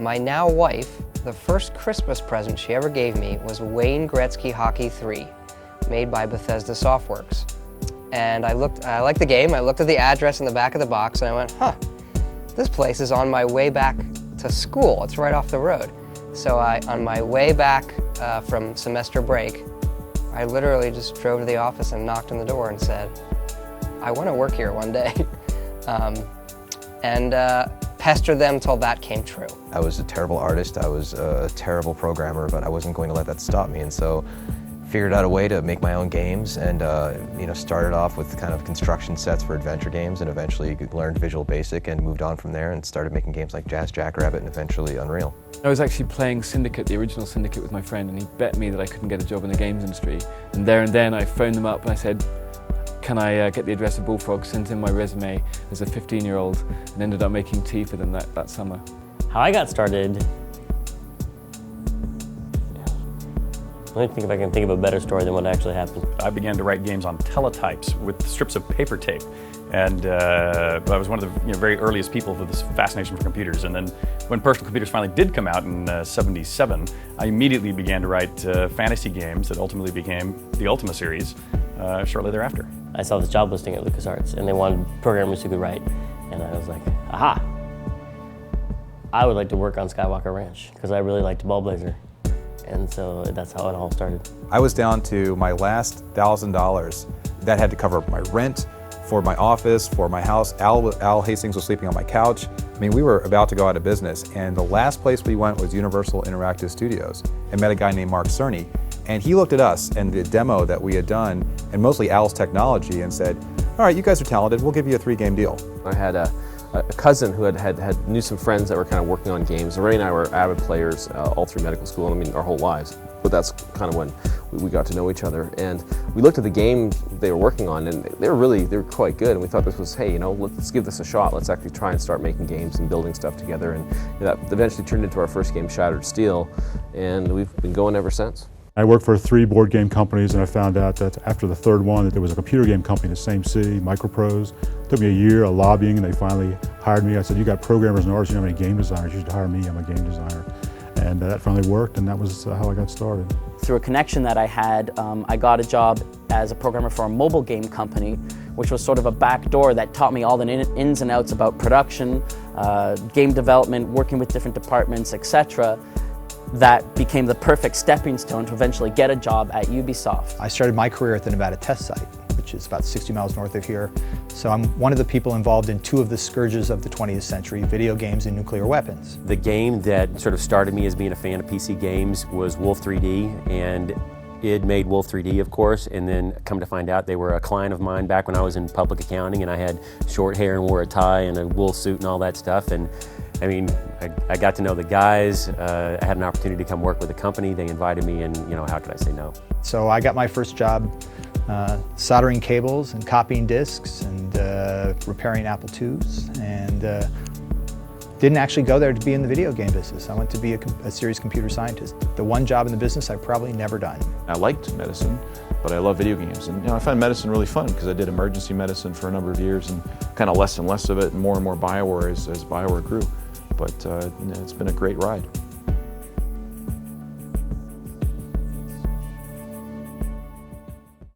my now wife, the first Christmas present she ever gave me was Wayne Gretzky Hockey 3, made by Bethesda Softworks. And I liked the game, I looked at the address in the back of the box, and I went, huh, this place is on my way back to school. It's right off the road. So on my way back from semester break, I literally just drove to the office and knocked on the door and said, I want to work here one day. And pestered them till that came true. I was a terrible artist, I was a terrible programmer, but I wasn't going to let that stop me, and so figured out a way to make my own games, and started off with kind of construction sets for adventure games, and eventually learned Visual Basic and moved on from there and started making games like Jazz Jackrabbit and eventually Unreal. I was actually playing Syndicate, the original Syndicate, with my friend, and he bet me that I couldn't get a job in the games industry. And there and then I phoned them up and I said, can I get the address of Bullfrog, sent in my resume as a 15-year-old, and ended up making tea for them that summer. How I got started, let me think if I can think of a better story than what actually happened. I began to write games on teletypes with strips of paper tape. And I was one of the very earliest people with this fascination for computers. And then when personal computers finally did come out in '77, I immediately began to write fantasy games that ultimately became the Ultima series shortly thereafter. I saw this job listing at LucasArts, and they wanted programmers who could write. And I was like, aha! I would like to work on Skywalker Ranch, because I really liked Ball Blazer. And so that's how it all started. I was down to my last $1,000. That had to cover my rent, for my office, for my house. Al Hastings was sleeping on my couch. I mean, we were about to go out of business, and the last place we went was Universal Interactive Studios and met a guy named Mark Cerny. And he looked at us and the demo that we had done, and mostly Al's technology, and said, all right, you guys are talented, we'll give you a 3-game deal. I had a cousin who knew some friends that were kind of working on games. Ray and I were avid players all through medical school, I mean, our whole lives. But that's kind of when we got to know each other. And we looked at the game they were working on, and they were quite good. And we thought this was, hey, let's give this a shot. Let's actually try and start making games and building stuff together. And that eventually turned into our first game, Shattered Steel. And we've been going ever since. I worked for 3 board game companies, and I found out that after the 3rd one that there was a computer game company in the same city, Microprose. It took me a year of lobbying, and they finally hired me. I said, you got programmers and artists, you don't have any game designers, you should hire me, I'm a game designer. And that finally worked, and that was how I got started. Through a connection that I had, I got a job as a programmer for a mobile game company, which was sort of a back door that taught me all the ins and outs about production, game development, working with different departments, etc. That became the perfect stepping stone to eventually get a job at Ubisoft. I started my career at the Nevada test site, which is about 60 miles north of here. So I'm one of the people involved in 2 of the scourges of the 20th century, video games and nuclear weapons. The game that sort of started me as being a fan of PC games was Wolf 3D, and id made Wolf 3D, of course, and then come to find out they were a client of mine back when I was in public accounting, and I had short hair and wore a tie and a wool suit and all that stuff. And I mean, I got to know the guys. I had an opportunity to come work with the company. They invited me, and how could I say no? So I got my first job soldering cables and copying discs and repairing Apple IIs, and didn't actually go there to be in the video game business. I went to be a serious computer scientist. The one job in the business I've probably never done. I liked medicine, but I love video games. And I find medicine really fun because I did emergency medicine for a number of years and kind of less and less of it and more BioWare as BioWare grew. But it's been a great ride.